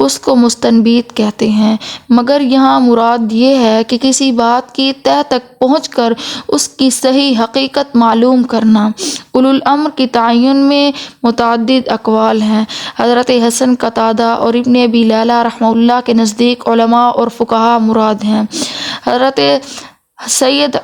اس کو مستنبیط کہتے ہیں، مگر یہاں مراد یہ ہے کہ کسی بات کی تہ تک پہنچ کر اس کی صحیح حقیقت معلوم کرنا۔ اولو الامر کی تعین میں متعدد اقوال ہیں۔ حضرت حسن قتادہ اور ابن ابی لیلہ رحمہ اللہ کے نزدیک علماء اور فقہا مراد ہیں۔ حضرت سید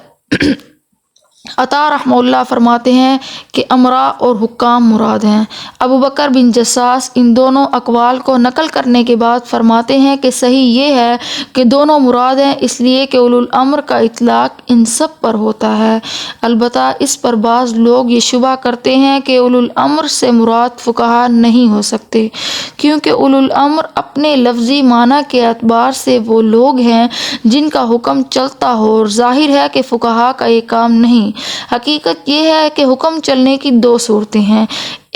عطا رحمہ اللہ فرماتے ہیں کہ امراء اور حکام مراد ہیں۔ ابو بکر بن جساس ان دونوں اقوال کو نقل کرنے کے بعد فرماتے ہیں کہ صحیح یہ ہے کہ دونوں مراد ہیں، اس لیے کہ اولو الامر کا اطلاق ان سب پر ہوتا ہے۔ البتہ اس پر بعض لوگ یہ شبہ کرتے ہیں کہ اولو الامر سے مراد فقہا نہیں ہو سکتے، کیونکہ اولو الامر اپنے لفظی معنی کے اعتبار سے وہ لوگ ہیں جن کا حکم چلتا ہو، اور ظاہر ہے کہ فقہا کا یہ کام نہیں۔ حقیقت یہ ہے کہ حکم چلنے کی دو صورتیں ہیں،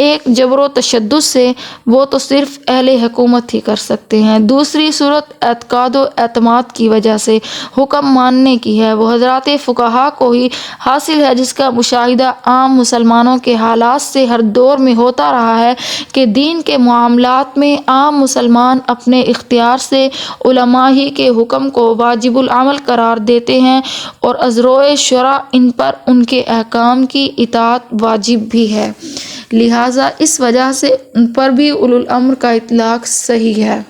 ایک جبر و تشدد سے، وہ تو صرف اہل حکومت ہی کر سکتے ہیں، دوسری صورت اعتقاد و اعتماد کی وجہ سے حکم ماننے کی ہے، وہ حضرات فقہا کو ہی حاصل ہے، جس کا مشاہدہ عام مسلمانوں کے حالات سے ہر دور میں ہوتا رہا ہے کہ دین کے معاملات میں عام مسلمان اپنے اختیار سے علماء ہی کے حکم کو واجب العمل قرار دیتے ہیں، اور ازروئے شرع ان پر ان کے احکام کی اطاعت واجب بھی ہے، لہٰذا اس وجہ سے ان پر بھی اولو الامر کا اطلاق صحیح ہے۔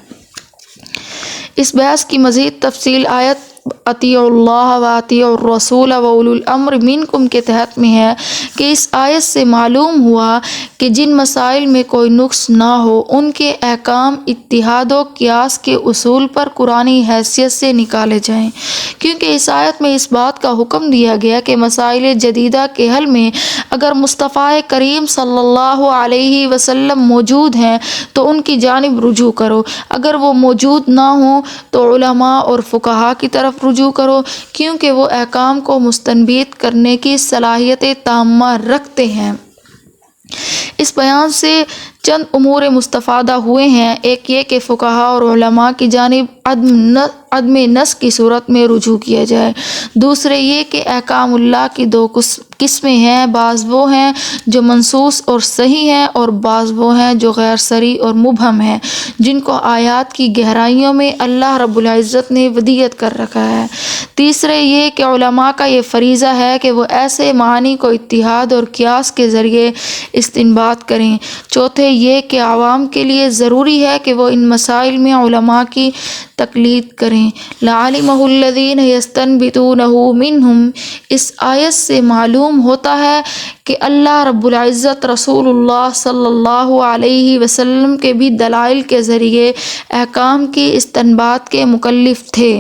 اس بحث کی مزید تفصیل آیت اطیعوا اللہ و اطیعوا الرسول و اولو الامر منکم کے تحت میں ہے کہ اس آیت سے معلوم ہوا کہ جن مسائل میں کوئی نقص نہ ہو ان کے احکام اتحاد و قیاس کے اصول پر قرآنی حیثیت سے نکالے جائیں، کیونکہ اس آیت میں اس بات کا حکم دیا گیا کہ مسائل جدیدہ کے حل میں اگر مصطفیٰ کریم صلی اللہ علیہ وسلم موجود ہیں تو ان کی جانب رجوع کرو، اگر وہ موجود نہ ہوں تو علماء اور فقہا کی طرف رجوع کرو، کیونکہ وہ احکام کو مستنبط کرنے کی صلاحیت تامہ رکھتے ہیں۔ اس بیان سے چند امور مستفادہ ہوئے ہیں، ایک یہ کہ فقہا اور علماء کی جانب عدم نس کی صورت میں رجوع کیا جائے۔ دوسرے یہ کہ احکام اللہ کی دو قسمیں ہیں، بعض وہ ہیں جو منصوص اور صحیح ہیں اور بعض وہ ہیں جو غیر صریح اور مبہم ہیں، جن کو آیات کی گہرائیوں میں اللہ رب العزت نے ودیت کر رکھا ہے۔ تیسرے یہ کہ علماء کا یہ فریضہ ہے کہ وہ ایسے معانی کو اتحاد اور قیاس کے ذریعے استنباط کریں۔ چوتھے یہ کہ عوام کے لیے ضروری ہے کہ وہ ان مسائل میں علماء کی تقلید کریں۔ لَعَلِمَهُ الَّذِينَ يَسْتَنبِطُونَهُ مِنْهُمْ، اس آیت سے معلوم ہوتا ہے کہ اللہ رب العزت رسول اللہ صلی اللہ علیہ وسلم کے بھی دلائل کے ذریعے احکام کی استنباط کے مکلف تھے۔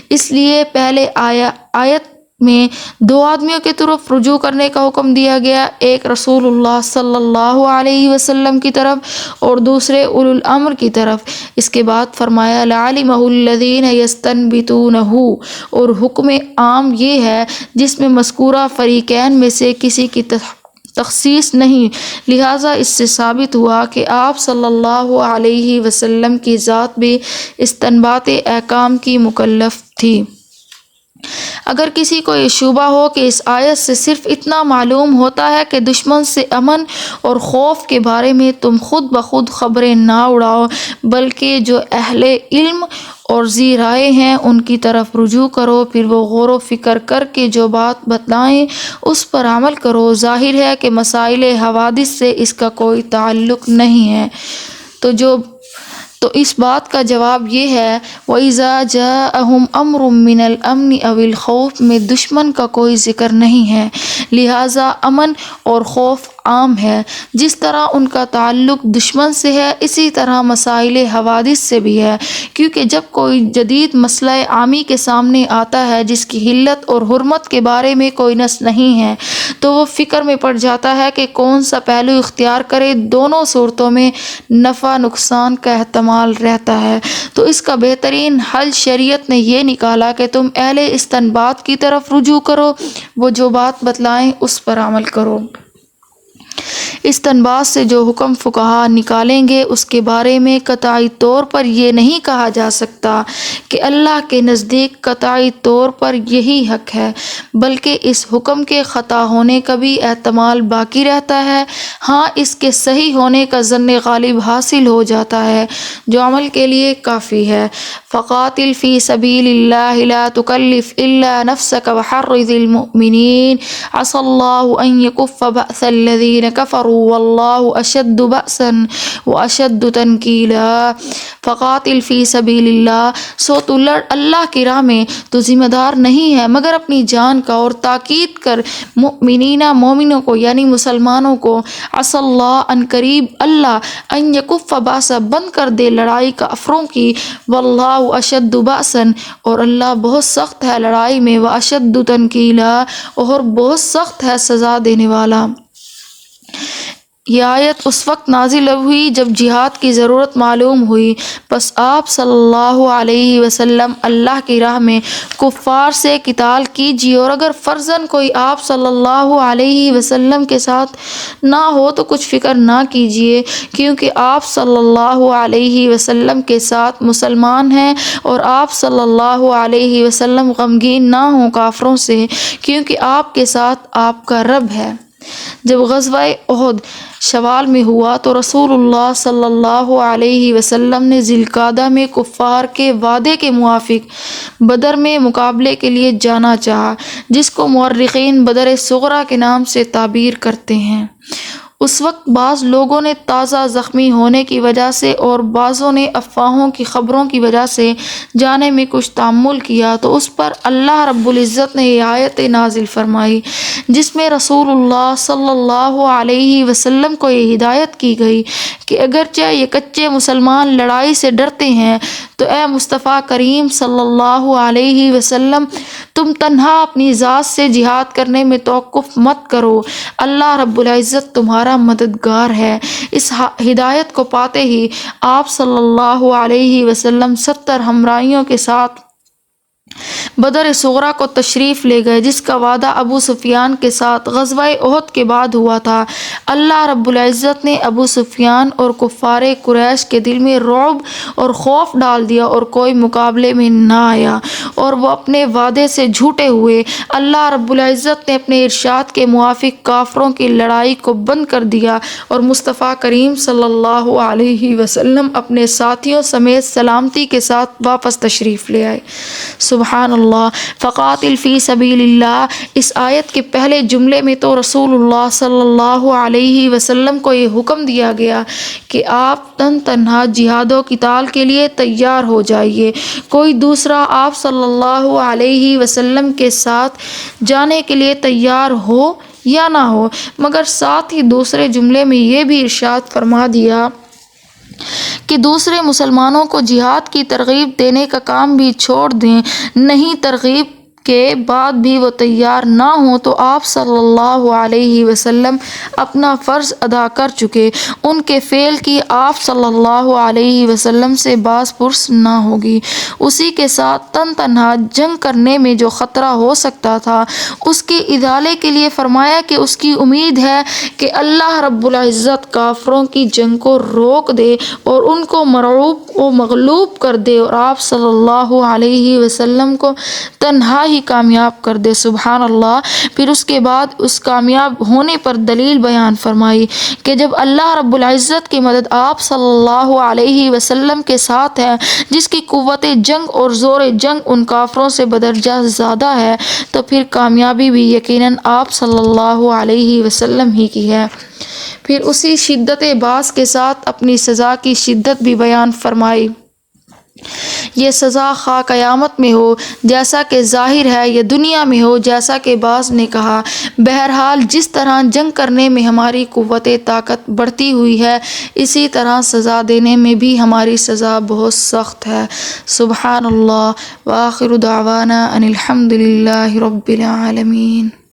اس لیے پہلے آیت میں دو آدمیوں کی طرف رجوع کرنے کا حکم دیا گیا، ایک رسول اللہ صلی اللہ علیہ وسلم کی طرف اور دوسرے اولو الامر کی طرف۔ اس کے بعد فرمایا لَعَلِمَهُ الَّذِينَ يَسْتَنبِطُونَهُ، اور حکم عام یہ ہے جس میں مذکورہ فریقین میں سے کسی کی تخصیص نہیں، لہٰذا اس سے ثابت ہوا کہ آپ صلی اللہ علیہ وسلم کی ذات بھی استنباط احکام کی مکلف تھی۔ اگر کسی کو یہ شبہ ہو کہ اس آیت سے صرف اتنا معلوم ہوتا ہے کہ دشمن سے امن اور خوف کے بارے میں تم خود بخود خبریں نہ اڑاؤ، بلکہ جو اہل علم اور ذی رائے ہیں ان کی طرف رجوع کرو، پھر وہ غور و فکر کر کے جو بات بتلائیں اس پر عمل کرو، ظاہر ہے کہ مسائل حوادث سے اس کا کوئی تعلق نہیں ہے۔ تو اس بات کا جواب یہ ہے وَإِذَا جَاءَهُمْ أَمْرٌ مِّنَ الْأَمْنِ أَوِ الْخَوْفِ میں دشمن کا کوئی ذکر نہیں ہے، لہٰذا امن اور خوف عام ہے۔ جس طرح ان کا تعلق دشمن سے ہے اسی طرح مسائل حوادث سے بھی ہے، کیونکہ جب کوئی جدید مسئلہ عامی کے سامنے آتا ہے جس کی حلت اور حرمت کے بارے میں کوئی نص نہیں ہے تو وہ فکر میں پڑ جاتا ہے کہ کون سا پہلو اختیار کرے۔ دونوں صورتوں میں نفع نقصان کا احتمال رہتا ہے، تو اس کا بہترین حل شریعت نے یہ نکالا کہ تم اہل استنباط کی طرف رجوع کرو، وہ جو بات بتلائیں اس پر عمل کرو۔ استنباط سے جو حکم فقہا نکالیں گے اس کے بارے میں قطعی طور پر یہ نہیں کہا جا سکتا کہ اللہ کے نزدیک قطعی طور پر یہی حق ہے، بلکہ اس حکم کے خطا ہونے کا بھی احتمال باقی رہتا ہے۔ ہاں، اس کے صحیح ہونے کا ظن غالب حاصل ہو جاتا ہے جو عمل کے لیے کافی ہے۔ فقاتل فی سبیل اللہ لا تکلف الا نفسک وحرض المؤمنین عسى اللہ ان یکف بأس الذین کفروا واللہ اشد بأسا واشد تنکیلا۔ فقاتل فی سبیل اللہ، سو تو لڑ اللہ کی راہ میں، تو ذمہ دار نہیں ہے مگر اپنی جان کا، اور تاکید کر مؤمنین مومنوں کو یعنی مسلمانوں کو، عسى اللہ ان قریب اللہ، ان یکف بأس بند کر دے لڑائی کافروں کی، واللہ اشد بأسا اور اللہ بہت سخت ہے لڑائی میں، واشد تنکیلا اور بہت سخت ہے سزا دینے والا۔ یہ آیت اس وقت نازل ہوئی جب جہاد کی ضرورت معلوم ہوئی، پس آپ صلی اللہ علیہ وسلم اللہ کی راہ میں کفار سے قتال کیجیے، اور اگر فرضاً کوئی آپ صلی اللہ علیہ وسلم کے ساتھ نہ ہو تو کچھ فکر نہ کیجیے، کیونکہ آپ صلی اللہ علیہ وسلم کے ساتھ مسلمان ہیں، اور آپ صلی اللہ علیہ وسلم غمگین نہ ہوں کافروں سے، کیونکہ آپ کے ساتھ آپ کا رب ہے۔ جب غزوہ احد شوال میں ہوا تو رسول اللہ صلی اللہ علیہ وسلم نے ذی القعدہ میں کفار کے وعدے کے موافق بدر میں مقابلے کے لیے جانا چاہا، جس کو مورخین بدر صغریٰ کے نام سے تعبیر کرتے ہیں۔ اس وقت بعض لوگوں نے تازہ زخمی ہونے کی وجہ سے اور بعضوں نے افواہوں کی خبروں کی وجہ سے جانے میں کچھ تامل کیا، تو اس پر اللہ رب العزت نے یہ آیت نازل فرمائی جس میں رسول اللہ صلی اللہ علیہ وسلم کو یہ ہدایت کی گئی کہ اگرچہ یہ کچے مسلمان لڑائی سے ڈرتے ہیں تو اے مصطفیٰ کریم صلی اللہ علیہ وسلم تم تنہا اپنی ذات سے جہاد کرنے میں توقف مت کرو، اللہ رب العزت تمہارا مددگار ہے۔ اس ہدایت کو پاتے ہی آپ صلی اللہ علیہ وسلم 70 ہمراہیوں کے ساتھ بدر صغریٰ کو تشریف لے گئے، جس کا وعدہ ابو سفیان کے ساتھ غزوہ احد کے بعد ہوا تھا۔ اللہ رب العزت نے ابو سفیان اور کفار قریش کے دل میں رعب اور خوف ڈال دیا اور کوئی مقابلے میں نہ آیا اور وہ اپنے وعدے سے جھوٹے ہوئے۔ اللہ رب العزت نے اپنے ارشاد کے موافق کافروں کی لڑائی کو بند کر دیا اور مصطفیٰ کریم صلی اللہ علیہ وسلم اپنے ساتھیوں سمیت سلامتی کے ساتھ واپس تشریف لے آئے۔ سبحان اللہ۔ فقاتل فی سبیل اللہ، اس آیت کے پہلے جملے میں تو رسول اللہ صلی اللہ علیہ وسلم کو یہ حکم دیا گیا کہ آپ تنہا جہاد و قتال کے لیے تیار ہو جائیے، کوئی دوسرا آپ صلی اللہ علیہ وسلم کے ساتھ جانے کے لیے تیار ہو یا نہ ہو، مگر ساتھ ہی دوسرے جملے میں یہ بھی ارشاد فرما دیا کہ دوسرے مسلمانوں کو جہاد کی ترغیب دینے کا کام بھی چھوڑ دیں، نہیں ترغیب کے بعد بھی وہ تیار نہ ہوں تو آپ صلی اللہ علیہ وسلم اپنا فرض ادا کر چکے، ان کے فعل کی آپ صلی اللہ علیہ وسلم سے باز پرس نہ ہوگی۔ اسی کے ساتھ تنہا جنگ کرنے میں جو خطرہ ہو سکتا تھا اس کے ازالے کے لیے فرمایا کہ اس کی امید ہے کہ اللہ رب العزت کافروں کی جنگ کو روک دے اور ان کو مرعوب و مغلوب کر دے اور آپ صلی اللہ علیہ وسلم کو تنہا ہی کامیاب کر دے۔ سبحان اللہ۔ پھر اس کے بعد اس کامیاب ہونے پر دلیل بیان فرمائی کہ جب اللہ رب العزت کی مدد آپ صلی اللہ علیہ وسلم کے ساتھ ہے، جس کی قوت جنگ اور زور جنگ ان کافروں سے بدرجہ زیادہ ہے، تو پھر کامیابی بھی یقیناً آپ صلی اللہ علیہ وسلم ہی کی ہے۔ پھر اسی شدت باس کے ساتھ اپنی سزا کی شدت بھی بیان فرمائی۔ یہ سزا خواہ قیامت میں ہو جیسا کہ ظاہر ہے یا دنیا میں ہو جیسا کہ بعض نے کہا، بہرحال جس طرح جنگ کرنے میں ہماری قوت طاقت بڑھتی ہوئی ہے، اسی طرح سزا دینے میں بھی ہماری سزا بہت سخت ہے۔ سبحان اللہ۔ وآخر دعوانا ان الحمد للہ رب العالمین۔